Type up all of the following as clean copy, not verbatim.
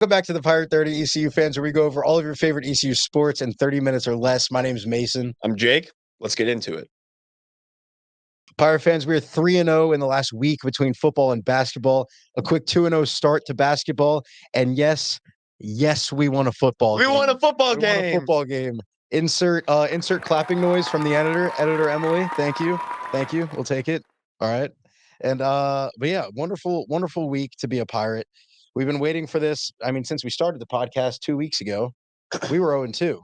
Welcome back to the Pirate 30 ECU fans, where we go over all of your favorite ECU sports in 30 minutes or less. My name is Mason. I'm Jake. Let's get into it. Pirate fans, we are 3-0 in the last week between football and basketball. A quick 2-0 start to basketball. And yes, we won a football game. We won a football We won a game. football game. Insert clapping noise from the editor Emily. Thank you. We'll take it. All right. And but yeah, wonderful week to be a Pirate. We've been waiting for this. I mean, since we started the podcast 2 weeks ago, we were 0-2.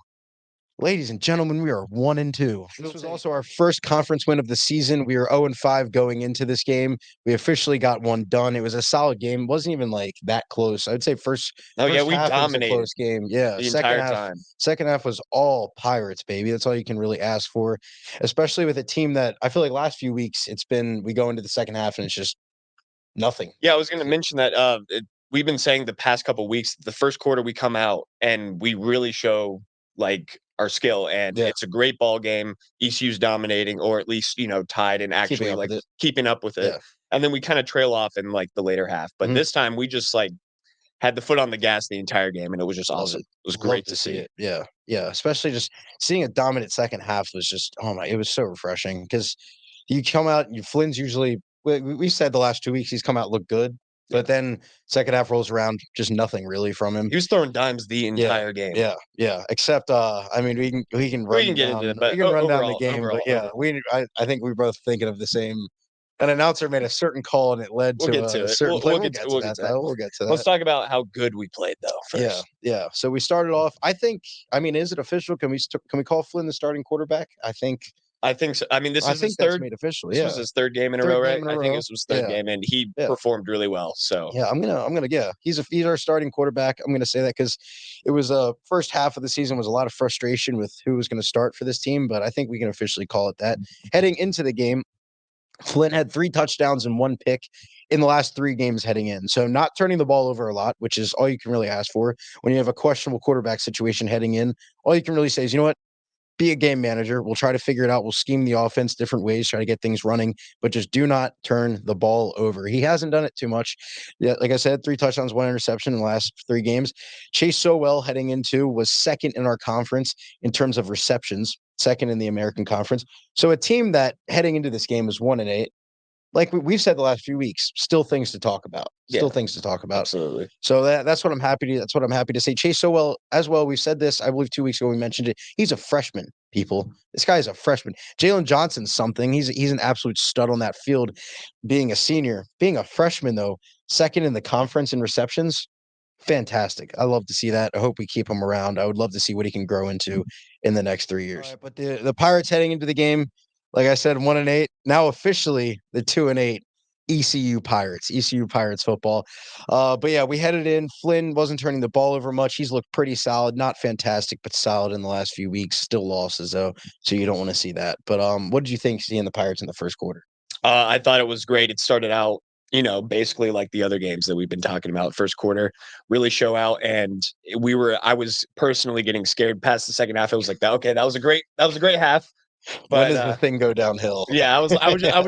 Ladies and gentlemen, we are 1-2. This was also our first conference win of the season. We were 0-5 going into this game. We officially got one done. It was a solid game. It wasn't even like that close. I'd say first We half dominated was a close game. Yeah, the entire time. Second half was all Pirates, baby. That's all you can really ask for, especially with a team that I feel like last few weeks we go into the second half and it's just nothing. Yeah, I was going to mention that we've been saying the past couple of weeks, the first quarter we come out and we really show like our skill, and it's a great ball game. ECU's dominating, or at least tied and actually keeping up with it. Yeah. And then we kind of trail off in like the later half. But this time we just like had the foot on the gas the entire game, and it was just awesome. It was great to see it. Yeah, especially just seeing a dominant second half was just it was so refreshing, because you come out, Flynn's usually, we said the last 2 weeks he's come out look good. But then second half rolls around, just nothing really from him. He was throwing dimes the entire game. Yeah. Except, I mean, we can run down the game. But yeah, I think we're both thinking of the same. An announcer made a certain call, and it led to a certain play. We'll get to that. Let's talk about how good we played, though, first. Yeah. So we started off. I think. I mean, is it official? Can we call Flynn the starting quarterback? I think so. I mean, this is his third. Made official. This was his third game in a row, right? I think this was third game, and he performed really well. So I'm gonna. Yeah, he's our starting quarterback. I'm gonna say that because it was a first half of the season was a lot of frustration with who was going to start for this team, but I think we can officially call it that. Heading into the game, Flynn had 3 touchdowns and 1 pick in the last 3 games heading in. So not turning the ball over a lot, which is all you can really ask for when you have a questionable quarterback situation heading in. All you can really say is, you know what? Be a game manager. We'll try to figure it out. We'll scheme the offense different ways, try to get things running, but just do not turn the ball over. He hasn't done it too much. Yeah, like I said, 3 touchdowns, 1 interception in the last 3 games. Chase Sowell heading into was second in our conference in terms of receptions, second in the American Conference. So a team that heading into this game is 1-8. Like we've said the last few weeks, still things to talk about. Absolutely. So that's what I'm happy to. That's what I'm happy to say. Chase Sowell as well. We've said this, I believe 2 weeks ago we mentioned it. He's a freshman. People, this guy is a freshman. Jalen Johnson's something. He's an absolute stud on that field. Being a senior, being a freshman though, second in the conference in receptions. Fantastic. I love to see that. I hope we keep him around. I would love to see what he can grow into in the next 3 years. Right, but the Pirates heading into the game, like I said, 1-8. Now officially the 2-8 ECU Pirates football. But yeah, we headed in. Flynn wasn't turning the ball over much. He's looked pretty solid, not fantastic, but solid in the last few weeks. Still losses though, so you don't want to see that. But what did you think seeing the Pirates in the first quarter? I thought it was great. It started out, basically like the other games that we've been talking about. First quarter really show out, and I was personally getting scared past the second half. It was like, okay, that was a great half. But when does the thing go downhill? Yeah, I was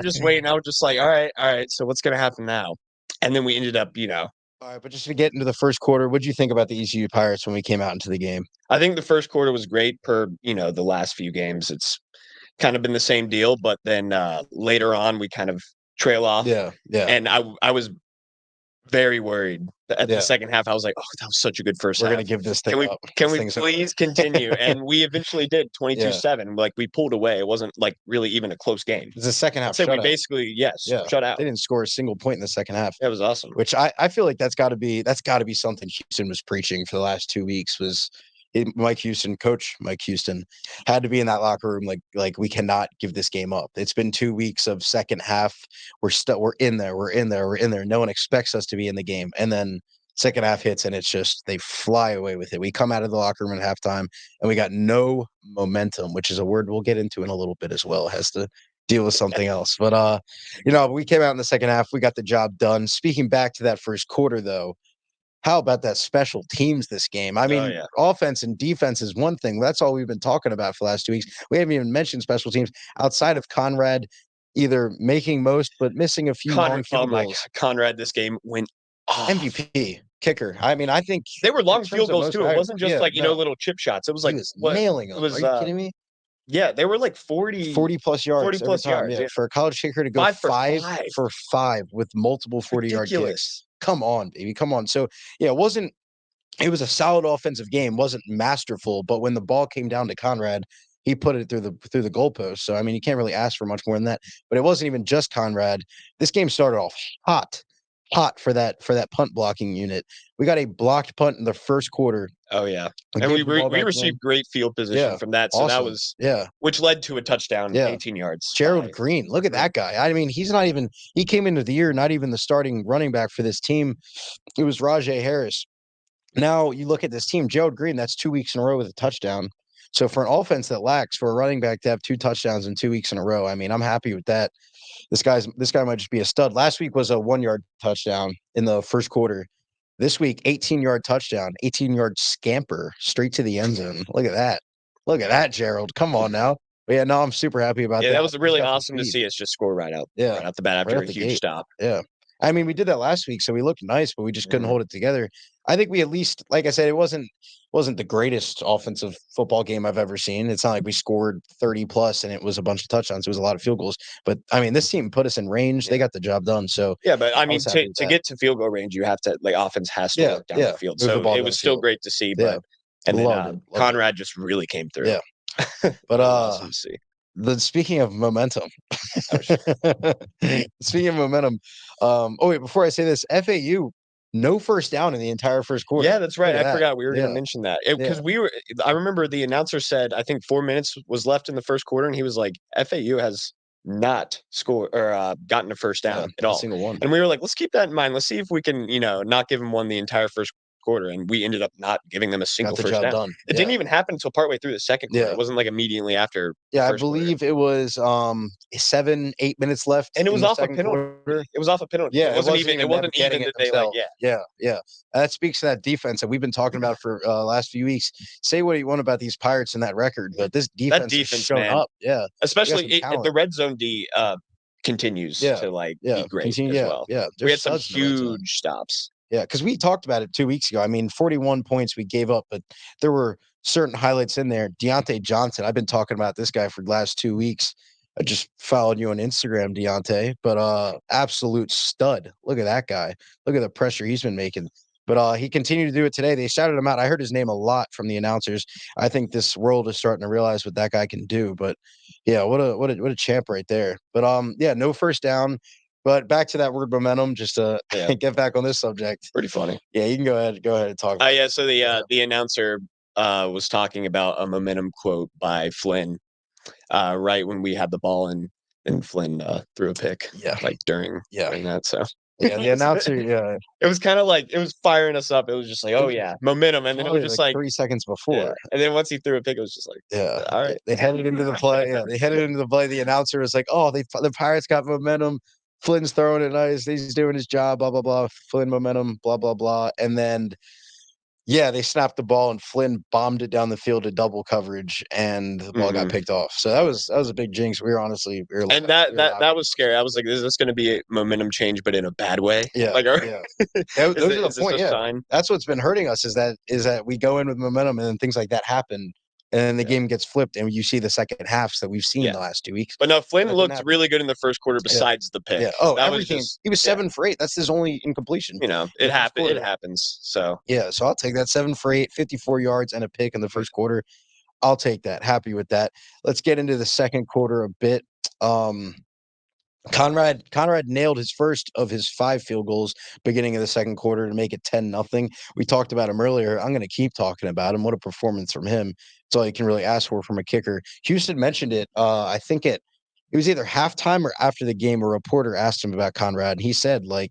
just waiting. I was just like, all right. So what's gonna happen now? And then we ended up, All right, but just to get into the first quarter, what did you think about the ECU Pirates when we came out into the game? I think the first quarter was great. Per the last few games, it's kind of been the same deal. But then later on, we kind of trail off. Yeah. And I was very worried at the second half. I was like, oh, that was such a good first half. We're going to give this thing up. Can we please continue? And we eventually did, 22-7. Like, we pulled away. It wasn't, like, really even a close game. It's the second half shutout. We basically, shut out. They didn't score a single point in the second half. That was awesome. Which I feel like that's got to be something Houston was preaching for the last 2 weeks was – Coach Mike Houston had to be in that locker room. Like we cannot give this game up. It's been 2 weeks of second half. We're in there. No one expects us to be in the game. And then second half hits and it's just, they fly away with it. We come out of the locker room at halftime and we got no momentum, which is a word we'll get into in a little bit as well. It has to deal with something else. But, we came out in the second half. We got the job done. Speaking back to that first quarter, though, how about that special teams this game? I mean, offense and defense is one thing. That's all we've been talking about for the last 2 weeks. We haven't even mentioned special teams outside of Conrad either making most but missing a few long field goals. Conrad this game went off. MVP. Kicker. I mean, I think They were in long terms field of goals most too. It valuable, wasn't just yeah, like, no, little chip shots. It was he like was what nailing it them. Are was you kidding me? yeah, they were like 40 40 plus yards 40 every plus time. yards. Yeah, Yeah. for a college kicker to go 5 for 5 5. for 5 with multiple 40-yard kicks. Ridiculous. Come on, baby. Come on. So, yeah, it was a solid offensive game, wasn't masterful, but when the ball came down to Conrad, he put it through the goalpost. So I mean, you can't really ask for much more than that. But it wasn't even just Conrad. This game started off hot, hot for that punt blocking unit. We got a blocked punt in the first quarter. Oh yeah. We And gave the ball we back to them. received great field position Yeah, from that. So that awesome. was Yeah, which led to a touchdown, yeah. 18 yards Gerald by Green, look at Green. that guy. I mean, he came into the year not even the starting running back for this team. It was Rajay Harris. Now you look at this team, Gerald Green, that's 2 weeks in a row with a touchdown. So for an offense that lacks, for a running back to have 2 touchdowns in 2 weeks in a row, I mean, I'm happy with that. This guy might just be a stud. Last week was a 1-yard touchdown in the first quarter. This week, 18-yard touchdown, 18-yard scamper straight to the end zone. Look at that. Look at that, Gerald. Come on now. But yeah, no, I'm super happy about Yeah, that. that was He's really got the awesome to speed. see us just score Yeah, right out the bat right after out a the huge gate. stop. Yeah. I mean, we did that last week, so we looked nice, but we just couldn't Mhm. hold it together. I think we at least, like I said, it wasn't the greatest offensive football game I've ever seen. It's not like we scored 30 plus and it was a bunch of touchdowns. It was a lot of field goals. But I mean, this team put us in range. They Yeah. got the job done. So Yeah, but I I mean, was happy with to that. get to field goal range, you have to like offense has to Yeah, work down yeah. the field. Move the So ball it down the was still field. great to see, Yeah. but and then Loved it. Loved it. Conrad just really came through. Yeah. It But was awesome to see. speaking of momentum, Oh, sh- speaking of momentum, oh wait, before I say this, FAU, no first down in the entire first quarter. Yeah, that's Look right. at I that. forgot we were going to Yeah, mention that yeah. because we were. I remember the announcer said I think 4 minutes was left in the first quarter, and he was like, "FAU has not scored or gotten a first Yeah, down at not a all." single one. And we were like, "Let's keep that in mind. Let's see if we can, not give them one the entire first quarter." And we ended up not giving them a Got single the first job down. done. It Yeah, didn't even happen until partway through the second quarter. yeah, It wasn't like immediately after the yeah. I first quarter. believe it was 7, 8 minutes left And it in was the off a second penalty. quarter. It was off a penalty. Yeah, it wasn't It even them wasn't getting even it that they like, themselves. yeah. Yeah, yeah. That speaks to that defense that we've been talking about for last few weeks. Say what you want about these Pirates and that record, but this That defense has defense, shown man, up. Yeah, they got especially some the talent. red zone D continues Yeah, to like yeah. be great Continue. as Yeah, well. yeah. They're We had some studs in the red zone. huge stops. Yeah, because we talked about it 2 weeks ago. I mean, 41 points we gave up, but there were certain highlights in there. Deontay Johnson, I've been talking about this guy for the last 2 weeks. I just followed you on Instagram, Deontay, but absolute stud. Look at that guy. Look at the pressure he's been making. But he continued to do it today. They shouted him out. I heard his name a lot from the announcers. I think this world is starting to realize what that guy can do. But yeah, what a champ right there. But yeah, no first down. But back to that word momentum, just to Yeah, get back on this subject. pretty funny. Yeah, you can go ahead and talk about Yeah. it. So the announcer was talking about a momentum quote by Flynn right when we had the ball and Flynn threw a pick Yeah, like during yeah, that. So yeah. The announcer, yeah, it was kind of like it was firing us up. It was just like, it oh was yeah, momentum, and then it was probably just like like 3 seconds yeah, before. and then once he threw a pick, it was just like Yeah, all right. they headed into the play. Yeah, they headed into the play. The announcer was like, "Oh, the Pirates got momentum. Flynn's throwing it nice. He's doing his job. Blah blah blah. Flynn momentum. Blah blah blah." And then yeah, they snapped the ball and Flynn bombed it down the field to double coverage, and the ball got Mhm. picked off. So that was a big jinx. We were honestly And we were laughing. that was scary. I was like, is this going to be a momentum change, but in a bad way? Yeah, Like, yeah. Those are the is this point. a Yeah, sign? that's what's been hurting us is that we go in with momentum and then things like that happen, and then the Yeah. game gets flipped, and you see the second halves that we've seen Yeah. the last 2 weeks. But no, Flynn That didn't looked happen. really good in the first quarter Yeah, besides the pick. yeah. Oh, That was everything. just He was yeah, 7 for 8. That's his only incompletion in it the first happened. It quarter. happens. So Yeah, so I'll take that 7 for 8, 54 yards and a pick in the first quarter. I'll take that. Happy with that. Let's get into the second quarter a bit. Um, Conrad nailed his first of his 5 field goals beginning of the second quarter to make it 10-0. We talked about him earlier. I'm going to keep talking about him. What a performance from him. It's all you can really ask for from a kicker. Houston mentioned it. I think it was either halftime or after the game. A reporter asked him about Conrad, and he said like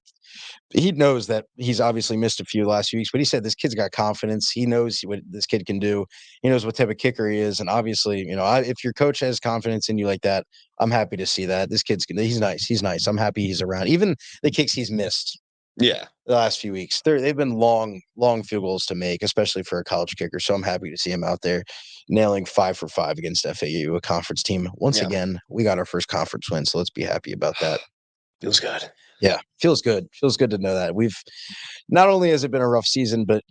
he knows that he's obviously missed a few last few weeks, but he said this kid's got confidence. He knows what this kid can do. He knows what type of kicker he is, and obviously, if your coach has confidence in you like that, I'm happy to see that. This he's nice. He's nice. I'm happy he's around. Even the kicks he's missed yeah, the last few weeks, they've been long, long field goals to make, especially for a college kicker. So I'm happy to see him out there nailing 5 for 5 against FAU, a conference team. Once yeah, again, we got our first conference win, so let's be happy about that. feels good. Yeah, feels good. Feels good to know that. We've not only has it been a rough season, but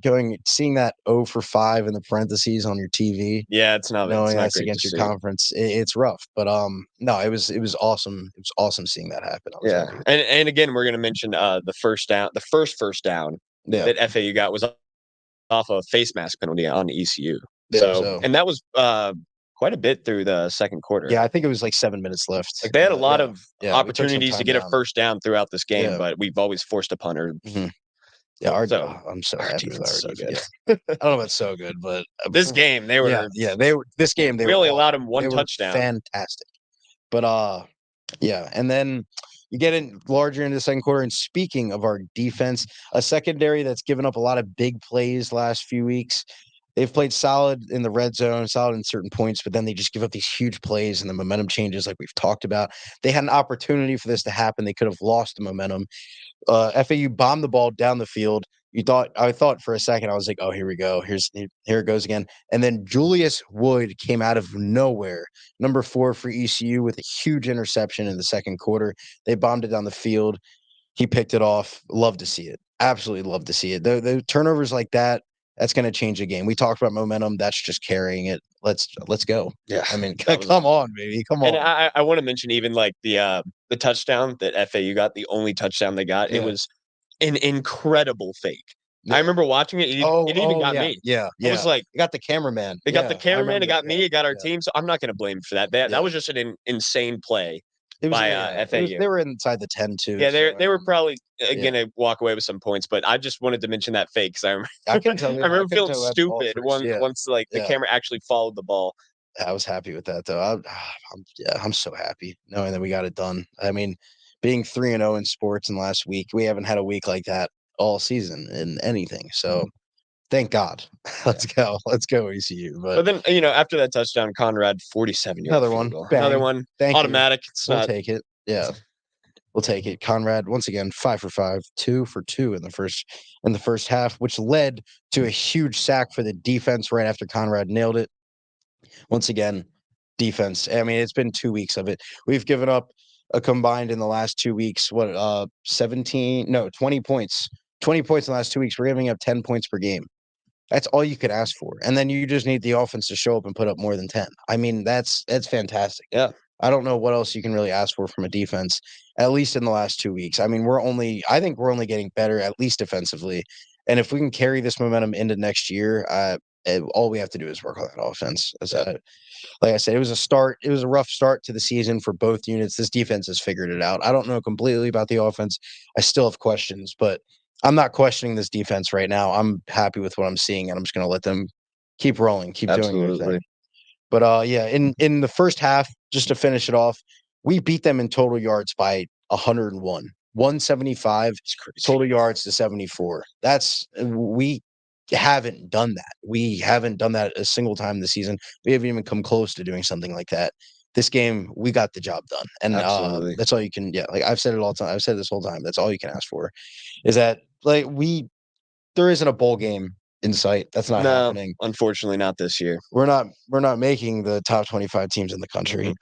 seeing that 0 for 5 in the parentheses on your TV, Yeah, it's not knowing that's great to against your see. conference, it's rough. But no, it was awesome. It was awesome seeing that happen. I was Yeah, happy with and again, we're gonna mention the first down yeah. that FAU got was off a face mask penalty on ECU. Yeah. So, So and that was quite a bit through the second quarter. yeah, I think it was like 7 minutes left. Like they had a lot Yeah. of Yeah, we took some opportunities to time get a down. first down throughout this game, Yeah. but we've always forced a punter. Mhm. Yeah, So I'm so our happy with defense our is so defense. good. Yeah. I don't know about so good, but This game, they were they were this game they we were only awesome. allowed them They one were touchdown. fantastic. But yeah, and then you get in larger into the second quarter. And speaking of our defense, a secondary that's given up a lot of big plays last few weeks. They've played solid in the red zone, solid in certain points, but then they just give up these huge plays and the momentum changes, like we've talked about. They had an opportunity for this to happen. They could have lost the momentum. FAU bombed the ball down the field. I thought for a second, I was like, oh, here we go. Here it goes again. And then Julius Wood came out of nowhere, number 4 for ECU, with a huge interception in the second quarter. They bombed it down the field. He picked it off. Love to see it. Absolutely love to see it. The turnovers like that, that's going to change the game. We talked about momentum. That's just carrying it. Let's go. Yeah, I mean, come on, baby. Come on. And I want to mention even like the touchdown that FAU got, the only touchdown they got, it Yeah. was an incredible fake. I Yeah. remember watching it. It even got yeah, me. yeah, I was like, You got the cameraman. it got the Yeah, I cameraman, it remember. got Yeah, me, it got our yeah, team. So I'm not going to blame for that. That yeah. was just an insane play It was by yeah. It was, FAU. they were inside the 10 too. Yeah, So they were probably yeah. going to walk away with some points, but I just wanted to mention that fake because I remember I can tell you. I remember I couldn't feeling tell who had the ball stupid first. Yeah, once like the yeah. camera actually followed the ball. I was happy with that though. I'm so happy knowing that we got it done. I mean, being 3-0 in sports in last week, we haven't had a week like that all season in anything. So thank God. Let's go ECU. But But then, after that touchdown, Conrad 47-yard another field one, goal. Another bang. one, Thank you. automatic. It's We'll not. take it. Yeah. We'll take it. Conrad, once again, 5 for 5, 2 for 2 in the first half, which led to a huge sack for the defense right after Conrad nailed it. Once again, defense. I mean, it's been 2 weeks of it. We've given up a combined in the last 2 weeks, 20 points. 20 points in the last 2 weeks. We're giving up 10 points per game. That's all you could ask for. And then you just need the offense to show up and put up more than 10. I mean, that's fantastic. Yeah. I don't know what else you can really ask for from a defense, at least in the last 2 weeks. I mean, I think we're only getting better, at least defensively. And if we can carry this momentum into next year, all we have to do is work on that offense. Like I said, it was a rough start to the season for both units. This defense has figured it out. I don't know completely about the offense. I still have questions, but I'm not questioning this defense right now. I'm happy with what I'm seeing, and I'm just going to let them keep rolling, keep doing their thing. But yeah, in the first half, just to finish it off, we beat them in total yards by 101, 175 total yards to 74. We haven't done that. We haven't done that a single time this season. We haven't even come close to doing something like that. This game, we got the job done, and that's all you can. Yeah, like I've said it all the time. I've said this whole time. That's all you can ask for, is that there isn't a bowl game in sight. That's not happening. Unfortunately, not this year. We're not making the top 25 teams in the country.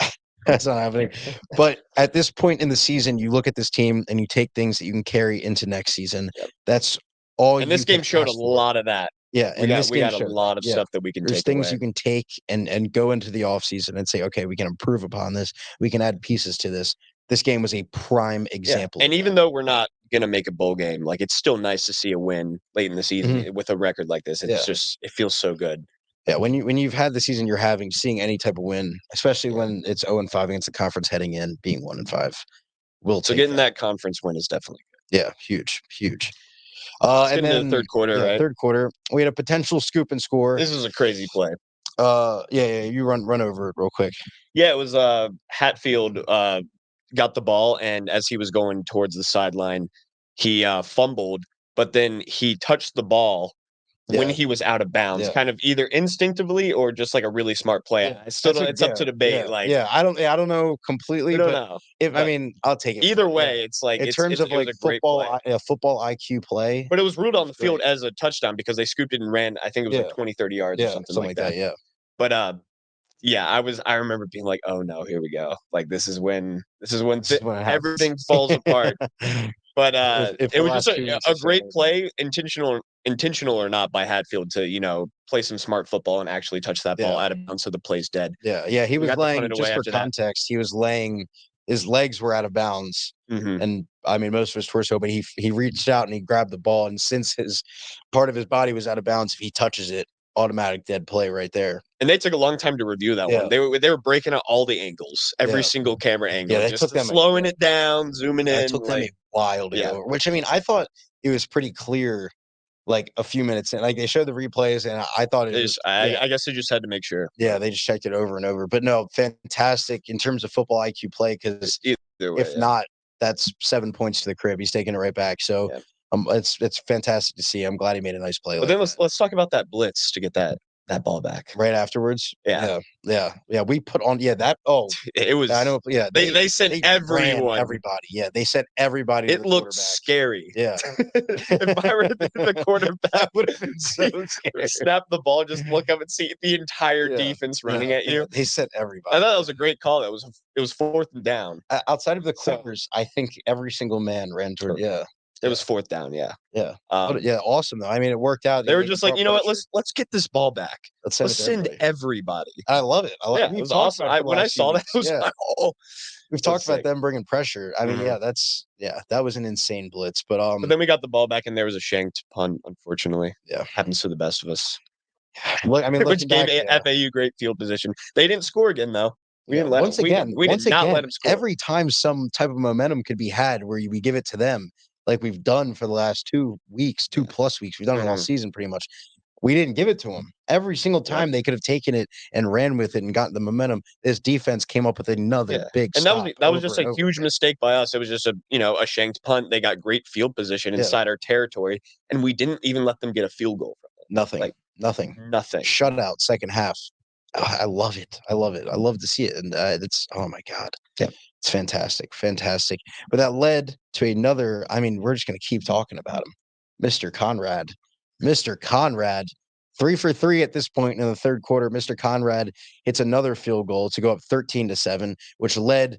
That's not happening. But at this point in the season, you look at this team and you take things that you can carry into next season. Yep. That's all. And this game showed a lot of that. Yeah, we got a lot of stuff that we can There's take things away. you can take and go into the offseason and say, okay, we can improve upon this. We can add pieces to this. This game was a prime example. And even though we're not gonna make a bowl game, like it's still nice to see a win late in the season with a record like this. It's just it feels so good. Yeah, when you've had the season you're having, seeing any type of win, especially when it's 0-5 against the conference heading in, being 1-5, so getting that conference win is definitely good. Yeah, huge. And then the third quarter, right? Third quarter, we had a potential scoop and score. This is a crazy play. You run over it real quick. Yeah, it was Hatfield got the ball, and as he was going towards the sideline, he fumbled, but then he touched the ball when he was out of bounds, kind of either instinctively or just like a really smart play. Yeah. It's up to debate. I don't know completely, but know. I mean, I'll take it. Either way, it's like in terms of like football IQ play. But it was ruled on the field as a touchdown because they scooped it and ran. I think it was like 20, 30 yards or something like that. Yeah. But Yeah, I remember being like, "Oh no, here we go." Like this is when This is when it happens. everything falls apart. But If it the was just last 2 weeks a have shown great anything. play, intentional or not by Hatfield to, play some smart football and actually touch that ball Yeah. out of bounds so the play's dead. Yeah. He We was got to punt laying, it just away for after that. context, he was laying, his legs were out of bounds. Mhm. And I mean, most of his torso, but he reached out and he grabbed the ball. And since his part of his body was out of bounds, if he touches it, automatic dead play right there. And they took a long time to review that Yeah. one. They were breaking out all the angles, every Yeah. single camera angle, They just took them slowing it down, zooming it in. took them a while to yeah. go over, which I mean, I thought it was pretty clear like a few minutes in. Like they showed the replays and I thought it was I guess they just had to make sure. Yeah, they just checked it over and over. But no, fantastic in terms of football IQ play, because Either way, if not, that's 7 points to the crib. He's taking it right back. So it's fantastic to see. I'm glad he made a nice play. But then let's talk about that blitz to get that ball back right afterwards. Yeah. We put on that. Oh, it was. I know. Yeah, they sent everyone. Everybody. Yeah, they sent everybody. It looked scary. Yeah. If I were the quarterback, that would have been so scary. Snap the ball, just look up and see the entire defense running at you. They sent everybody. I thought that was a great call. It was 4th and down. Outside of the corners, I think every single man ran toward. Yeah. It was 4th down, yeah. Awesome though. I mean, it worked out. They were just like, you know what? Let's get this ball back. Let's send everybody. I love it. It was awesome. When I saw that, I was like, oh. We've talked about them bringing pressure. I mean, that was an insane blitz. But then we got the ball back, and there was a shanked punt. Unfortunately, happens to the best of us. Which gave FAU great field position. They didn't score again though. We didn't let once again. We did not let them score. Every time some type of momentum could be had, where we give it to them, like we've done for the last 2 weeks, 2+ weeks. We've done it all season pretty much. We didn't give it to them. Every single time they could have taken it and ran with it and gotten the momentum. This defense came up with another big stop. And that was just a huge mistake by us. It was just a shanked punt. They got great field position inside our territory, and we didn't even let them get a field goal from it. Nothing. Nothing. Shutout second half. Oh, I love it. I love to see it. And it's, oh my God. Yeah. It's fantastic. But that led to another, I mean, we're just going to keep talking about him. Mr. Conrad, 3 for 3 at this point in the third quarter. Mr. Conrad hits another field goal to go up 13-7, which led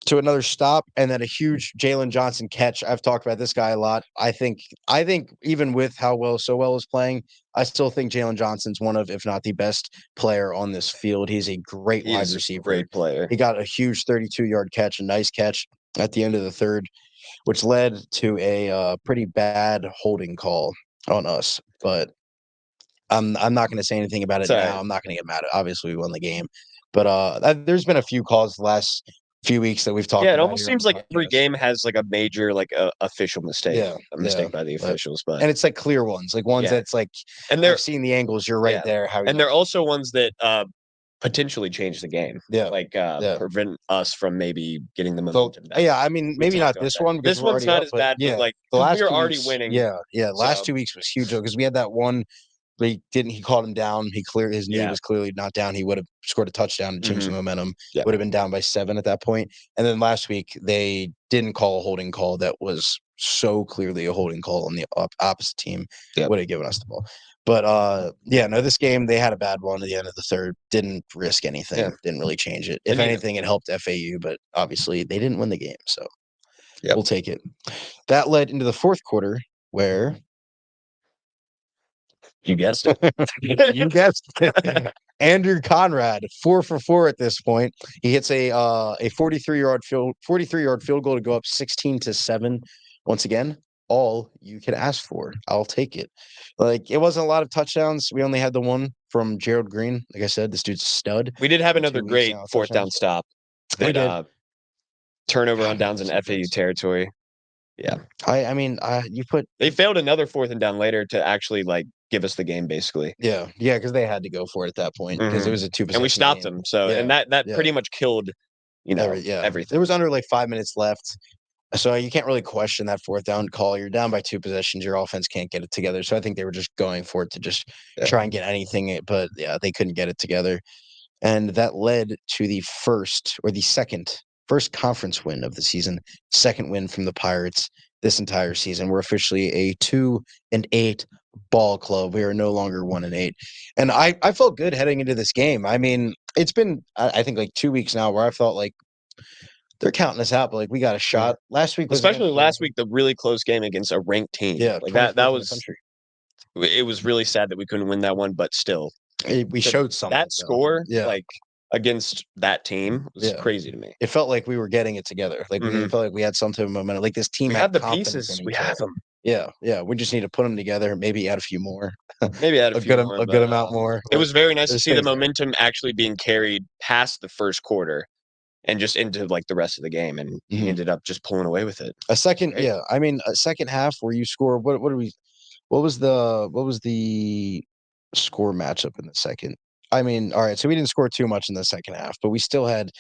to another stop and then a huge Jalen Johnson catch. I've talked about this guy a lot. I think even with how well is playing, I still think Jalen Johnson's one of, if not the best player on this field. He's a great wide receiver. Great player. He got a huge 32-yard catch, a nice catch at the end of the third, which led to a pretty bad holding call on us. But I'm not going to say anything about it now. I'm not going to get mad. Obviously, we won the game. But there's been a few calls the last few weeks that we've talked about. Yeah, it almost seems like every game has like a major official mistake. Yeah, a mistake by the officials, but and it's like clear ones, like ones that's like, and they're seeing the angles. You're right there. And they're also ones that potentially change the game. Yeah, like prevent us from maybe getting the momentum back. Yeah, I mean, maybe not this one. This one's not as bad. But like the last we were already winning. Yeah. Last 2 weeks was huge because we had that one. He called him down. His knee was clearly not down. He would have scored a touchdown and changed the momentum. Yeah. Would have been down by 7 at that point. And then last week they didn't call a holding call that was so clearly a holding call on the opposite team. Would have given us the ball. But this game they had a bad one at the end of the third. Didn't risk anything. Didn't really change it. If anything, it helped FAU, but obviously they didn't win the game. So we'll take it. That led into the fourth quarter where. You guessed it. You guessed it. Andrew Conrad, 4 for 4 at this point. He hits a 43-yard field goal to go up 16-7. Once again, all you can ask for. I'll take it. Like, it wasn't a lot of touchdowns. We only had the one from Gerald Green. Like I said, this dude's a stud. We did have another great fourth down stop. We did. Turnover on downs in FAU territory. Yeah. I mean, they failed another 4th and down later to actually give us the game basically. Yeah, because they had to go for it at that point because it was a 2-possession and we stopped them. So and that pretty much killed everything. There was under 5 minutes left, so you can't really question that 4th down call. You're down by 2 possessions. Your offense can't get it together. So I think they were just going for it to just try and get anything, but they couldn't get it together, and that led to the first conference win of the season, second win from the Pirates this entire season. We're officially a 2-8 ball club. We are no longer 1-8, and I felt good heading into this game. I mean, it's been I think like 2 weeks now where I felt like they're counting us out, but like we got a shot. Last week was Especially against last week, the really close game against a ranked team. yeah, Like that 24th in the was country. it was really sad that we couldn't win that one, but still, We showed something that though. score, Yeah, like against that team, was yeah. crazy to me. It felt like we were getting it together. Like Mhm. it felt like we had some type of momentum. Like this team We had have the confidence pieces. in We each other. have them. Yeah, yeah. We just need to put them together. Maybe add a few more, Maybe add a few more, a but good amount more. it Like was very nice to there's see the things there. momentum actually being carried past the first quarter and just into like the rest of the game, and he Mhm. ended up just pulling away with it. A second, Great. yeah. I mean, a second half where you score. What do we? What was the score matchup in the second? I mean, all right. So we didn't score too much in the second half, but we still had.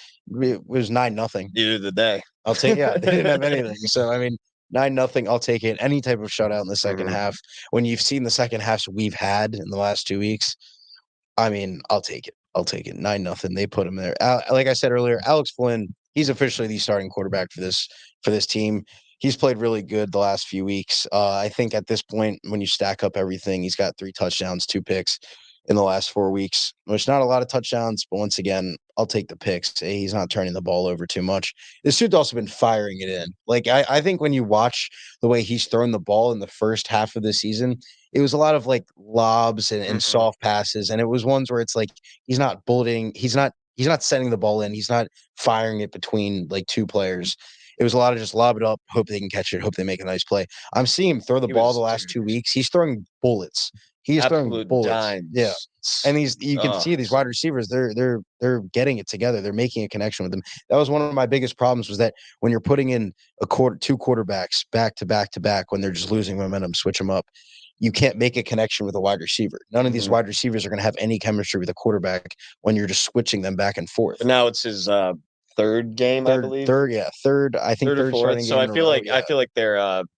It was 9-0. Neither did they. I'll take. Yeah, they didn't have anything. So I mean, 9-0. I'll take it. Any type of shutout in the second Mhm. half. When you've seen the second halves we've had in the last 2 weeks, I mean, I'll take it. I'll take it. 9-0. They put him there. Like I said earlier, Alex Flynn. He's officially the starting quarterback for this team. He's played really good the last few weeks. I think at this point, when you stack up everything, he's got 3 touchdowns, 2 picks in the last 4 weeks, which not a lot of touchdowns, but once again, I'll take the picks. He's not turning the ball over too much. This dude's also been firing it in. Like I think when you watch the way he's thrown the ball in the first half of the season, it was a lot of like lobs and Mhm. soft passes, and it was ones where it's like he's not bulleting, he's not sending the ball in, he's not firing it between like two players. It was a lot of just lob it up, hope they can catch it, hope they make a nice play. I'm seeing him throw the He ball was the last dude, 2 weeks. He's throwing bullets. He is throwing absolute bullets. Yeah. dimes. And these you can Oh, see these wide receivers, they're getting it together. They're making a connection with them. That was one of my biggest problems was that when you're putting in two quarterbacks back to back to back when they're just losing momentum, switch them up. You can't make a connection with a wide receiver. None of these mhm. wide receivers are going to have any chemistry with a quarterback when you're just switching them back and forth. But now it's his third game, I believe, Third. I think third or third fourth. starting So game in a row. Yeah, I feel like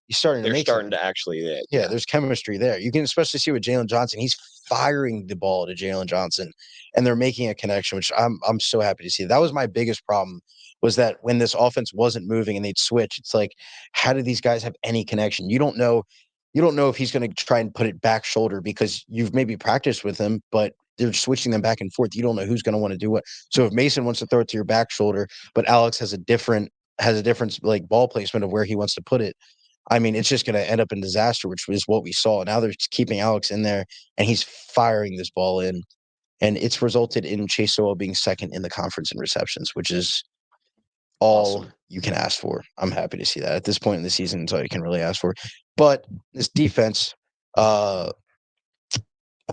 he's starting to they're make starting something. to actually, Yeah, yeah. there's chemistry there. You can especially see with Jalen Johnson. He's firing the ball to Jalen Johnson, and they're making a connection, which I'm so happy to see. That was my biggest problem was that when this offense wasn't moving and they'd switch, it's like, how do these guys have any connection? You don't know if he's going to try and put it back shoulder because you've maybe practiced with him, but they're switching them back and forth. You don't know who's going to want to do what. So if Mason wants to throw it to your back shoulder, but Alex has a different like ball placement of where he wants to put it. I mean, it's just going to end up in disaster, which is what we saw. Now they're just keeping Alex in there, and he's firing this ball in, and it's resulted in Chase Sowell being second in the conference in receptions, which is all Awesome. you can ask for. I'm happy to see that at this point in the season. It's all you can really ask for. But this defense, uh,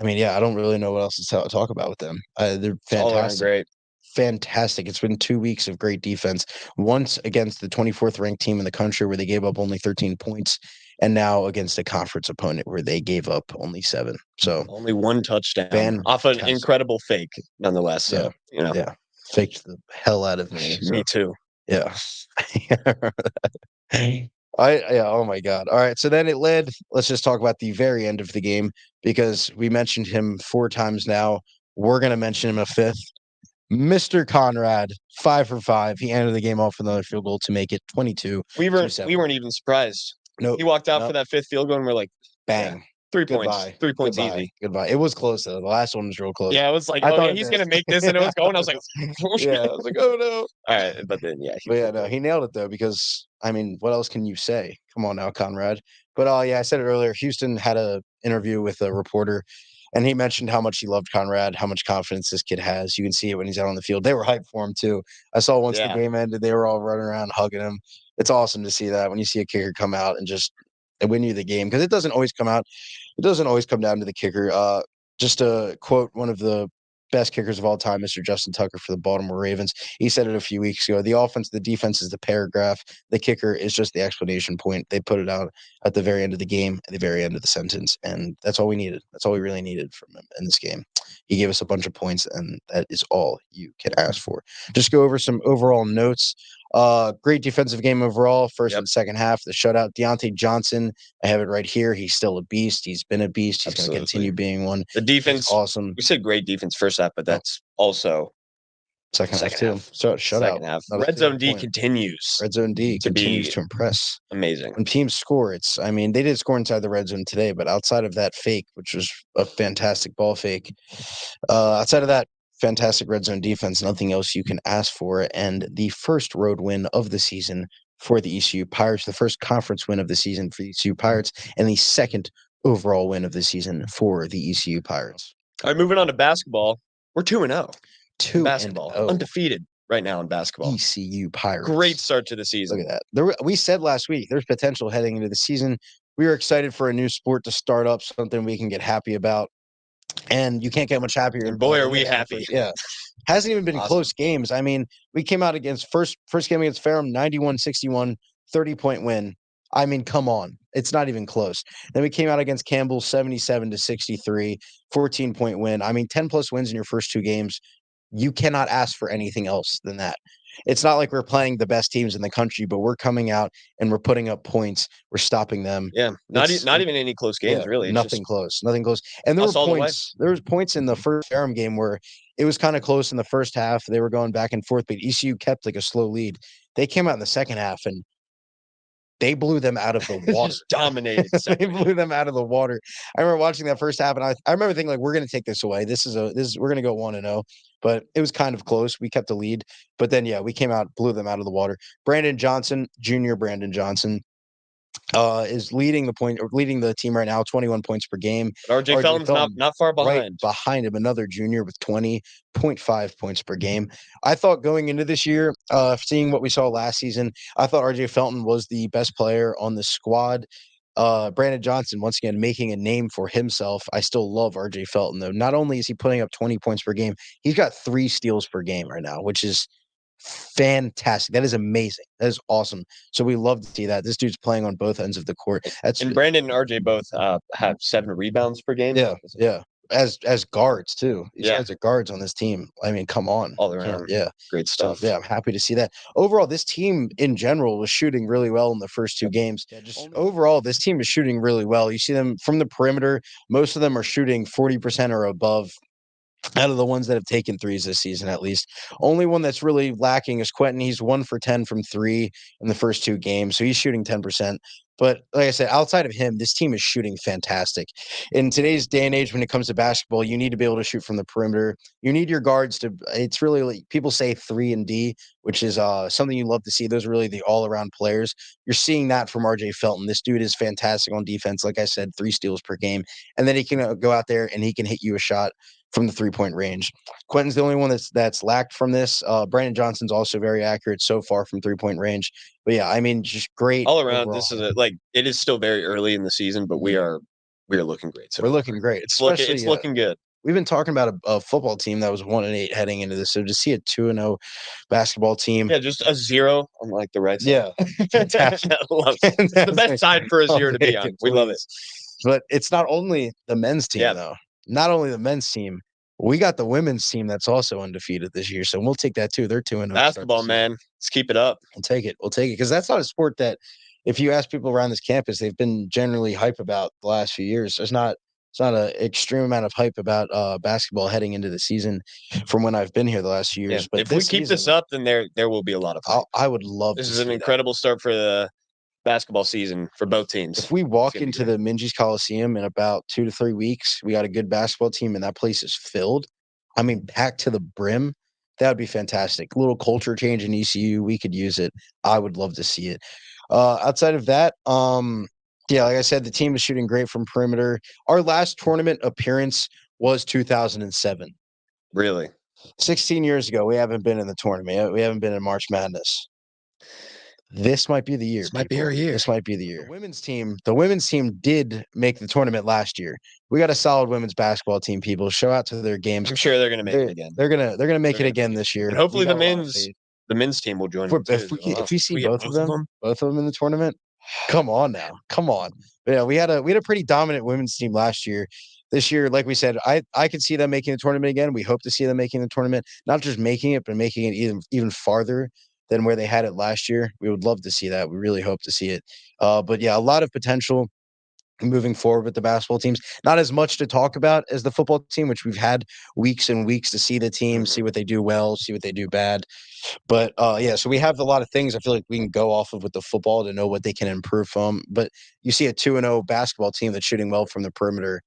I mean, yeah, I don't really know what else to talk about with them. They're It's all around fantastic. great. Fantastic. It's been 2 weeks of great defense. Once against the 24th ranked team in the country where they gave up only 13 points, and now against a conference opponent where they gave up only 7. So Only one touchdown off an fantastic. incredible fake, nonetheless. Yeah. So, Yeah. Faked the hell out of me. me So too. yeah. Yeah, oh my God. All right. So then it led, let's just talk about the very end of the game because we mentioned him 4 times now. We're gonna mention him a fifth. Mr. Conrad, 5 for 5. He ended the game off with another field goal to make it 22 to We 7. weren't even surprised. Nope. He walked out for Nope. that fifth field goal, and we're like, yeah, Bang. 3 points. Goodbye. 3 points Goodbye. easy. Goodbye. It was close though. The last one was real close. Yeah, it was like, I oh thought yeah, it he's gonna missed. make this, and it was going. I was like, Yeah, I was like, oh no. all right, but then yeah, he But yeah, flipped no, it. he nailed it though because I mean, what else can you say? Come on now, Conrad. But yeah, I said it earlier. Houston had a interview with a reporter, and he mentioned how much he loved Conrad, how much confidence this kid has. You can see it when he's out on the field. They were hyped for him too. I saw once the Yeah, game ended, they were all running around hugging him. It's awesome to see that when you see a kicker come out and just win you the game because it doesn't always come out. It doesn't always come down to the kicker. Just to quote one of the best kickers of all time, Mr. Justin Tucker for the Baltimore Ravens. He said it a few weeks ago. The offense, the defense is the paragraph. The kicker is just the explanation point. They put it out at the very end of the game, at the very end of the sentence. And that's all we needed. That's all we really needed from him in this game. He gave us a bunch of points, and that is all you can ask for. Just go over some overall notes. Great defensive game overall, first yep, and second half. The shutout, Deontay Johnson. I have it right here. He's still a beast. He's been a beast. He's going to absolutely. continue being one. The He's defense, awesome. we said great defense first half, but Yep. that's also Second half Second too. half. So shutout. Second half. Not a Red single Zone D point. continues Red Zone D to continues be to impress. amazing. When teams score, I mean, they did score inside the red zone today, but outside of that fake, which was a fantastic ball fake, outside of that fantastic red zone defense, nothing else you can ask for. And the first road win of the season for the ECU Pirates, the first conference win of the season for the ECU Pirates, and the second overall win of the season for the ECU Pirates. All right, moving on to basketball. We're 2-0. 2-0. Undefeated right now in basketball. ECU Pirates. Great start to the season. Look at that. We said last week there's potential heading into the season. We were excited for a new sport to start up, something we can get happy about. And you can't get much happier. And boy, are we happy. Yeah. Hasn't even been Awesome. close games. I mean, we came out against first game against Ferrum, 91-61, 30-point win. I mean, come on. It's not even close. Then we came out against Campbell, 77-63, 14-point win. I mean, 10-plus wins in your first two games. You cannot ask for anything else than that. It's not like we're playing the best teams in the country, but we're coming out and we're putting up points. We're stopping them. Yeah, not even any close games, really. It's nothing close. And there were points. There was points in the first Ferrum game where it was kind of close in the first half. They were going back and forth, but ECU kept like a slow lead. They came out in the second half and they blew them out of the water. Just dominated. They blew them out of the water. I remember watching that first half, and I remember thinking like, we're going to take this away. We're going to go 1-0. But it was kind of close. We kept the lead, but then we came out, blew them out of the water. Junior Brandon Johnson, is leading the team right now, 21 points per game. But RJ Felton's not far behind. Right behind him, another junior with 20.5 points per game. I thought going into this year, seeing what we saw last season, I thought RJ Felton was the best player on the squad. Brandon Johnson, once again, making a name for himself. I still love RJ Felton, though. Not only is he putting up 20 points per game, he's got 3 steals per game right now, which is fantastic. That is amazing. That is awesome. So we love to see that. This dude's playing on both ends of the court. And Brandon and RJ both have 7 rebounds per game. Yeah. As guards too. These guys are guards on this team. I mean, come on. All around. Great stuff. So, I'm happy to see that. Overall, this team in general was shooting really well in the first 2 games. Overall, this team is shooting really well. You see them from the perimeter. Most of them are shooting 40% or above. Out of the ones that have taken threes this season, at least. Only one that's really lacking is Quentin. He's 1 for 10 from 3 in the first 2 games, so he's shooting 10%. But like I said, outside of him, this team is shooting fantastic. In today's day and age, when it comes to basketball, you need to be able to shoot from the perimeter. You need your guards to. It's really like people say 3 and D, which is something you love to see. Those are really the all-around players. You're seeing that from RJ Felton. This dude is fantastic on defense. Like I said, 3 steals per game, and then he can go out there and he can hit you a shot from the 3-point range. Quentin's the only one that's lacked from this. Brandon Johnson's also very accurate so far from 3-point range. But yeah, I mean, just great all around. overall. This is it is still very early in the season, but we are looking great. So we're looking great. It's looking good. We've been talking about a football team that was 1-8 heading into this. So to see a 2-0 basketball team, just a 0 on like the right side. Yeah, fantastic. It's the best side for a 0 to be on. We love it. But it's not only the men's team though. Not only the men's team, we got the women's team that's also undefeated this year. So we'll take that too. They're 2-0. Basketball, man. Let's keep it up. We'll take it. Because that's not a sport that, if you ask people around this campus, they've been generally hype about the last few years. It's not an extreme amount of hype about basketball heading into the season from when I've been here the last few years. Yeah. But if we keep this up, then there will be a lot of hype. I would love this is an incredible start for the basketball season for both teams. If we walk into the Minges Coliseum in about 2 to 3 weeks, we got a good basketball team and that place is filled. I mean, packed to the brim. That would be fantastic. A little culture change in ECU. We could use it. I would love to see it. Outside of that, like I said, the team is shooting great from perimeter. Our last tournament appearance was 2007. Really? 16 years ago, we haven't been in the tournament. We haven't been in March Madness. This might be the year. This might be our year. This might be the year. The women's team did make the tournament last year. We got a solid women's basketball team, people. Show out to their games. I'm sure they're going to make it again. They're gonna make it again this year. And hopefully the men's team will join. If we see both of them in the tournament, come on now. Come on. But yeah, we had a pretty dominant women's team last year. This year, like we said, I could see them making the tournament again. We hope to see them making the tournament, not just making it, but making it even farther than where they had it last year. We would love to see that. We really hope to see it. But yeah, a lot of potential. moving forward with the basketball teams. Not as much to talk about as the football team, which we've had weeks and weeks to see the team, see what they do well, see what they do bad. But yeah, so we have a lot of things I feel like we can go off of with the football to know what they can improve from. But you see a 2-0 basketball team that's shooting well from the perimeter.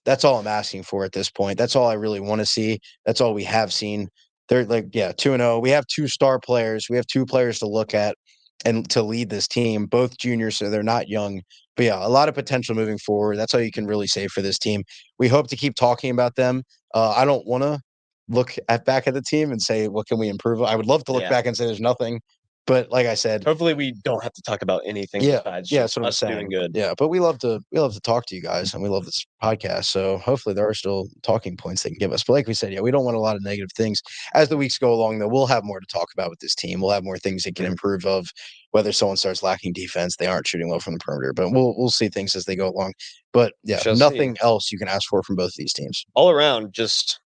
That's all I'm asking for at this point. That's all I really want to see. That's all we have seen. They're like, yeah, 2-0. We have 2 star players. We have 2 players to look at and to lead this team, both juniors, so they're not young. But yeah, a lot of potential moving forward. That's all you can really say for this team. We hope to keep talking about them. I don't want to look back at the team and say, what can we improve? I would love to look back and say there's nothing. But like I said, hopefully we don't have to talk about anything besides that's what I'm us doing saying. good. Yeah, but we love to talk to you guys, and we love this podcast. So hopefully there are still talking points they can give us. But like we said, yeah, we don't want a lot of negative things. As the weeks go along, though, we'll have more to talk about with this team. We'll have more things they can improve of. Whether someone starts lacking defense, they aren't shooting well from the perimeter. But we'll see things as they go along. But yeah, nothing else you can ask for from both of these teams. All around, just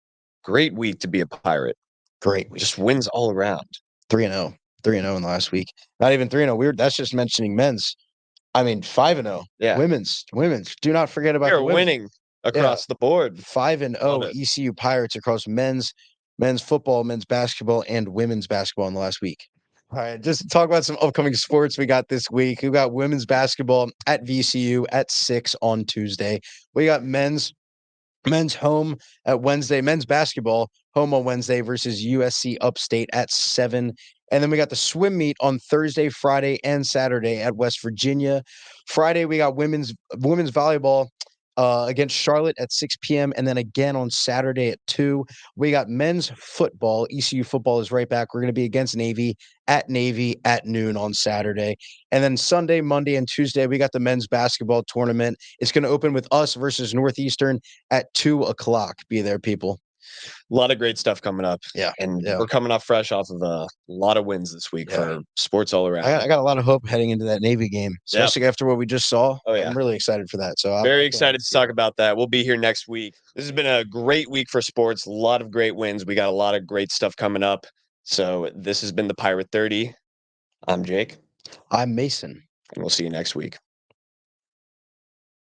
great week to be a Pirate. Great week. Just wins all around. 3-0. 3-0 in the last week. Not even 3-0. Weird. That's just mentioning men's. I mean, 5-0. Yeah. Women's. Do not forget about They're the women. winning across the board. 5-0 ECU Pirates across men's football, men's basketball, and women's basketball in the last week. All right, just to talk about some upcoming sports we got this week. We got women's basketball at VCU at 6 on Tuesday. We got men's home at Wednesday, men's basketball home on Wednesday versus USC Upstate at 7. And then we got the swim meet on Thursday, Friday, and Saturday at West Virginia. Friday, we got women's volleyball against Charlotte at 6 p.m. And then again on Saturday at 2. We got men's football. ECU football is right back. We're going to be against Navy at noon on Saturday. And then Sunday, Monday, and Tuesday, we got the men's basketball tournament. It's going to open with us versus Northeastern at 2:00. Be there, people. A lot of great stuff coming up. Yeah. And we're coming off fresh off of a lot of wins this week for sports all around. I got a lot of hope heading into that Navy game, especially after what we just saw. Oh, yeah. I'm really excited for that. So I'm very excited to talk about that. We'll be here next week. This has been a great week for sports. A lot of great wins. We got a lot of great stuff coming up. So this has been the Pirate 30. I'm Jake. I'm Mason. And we'll see you next week.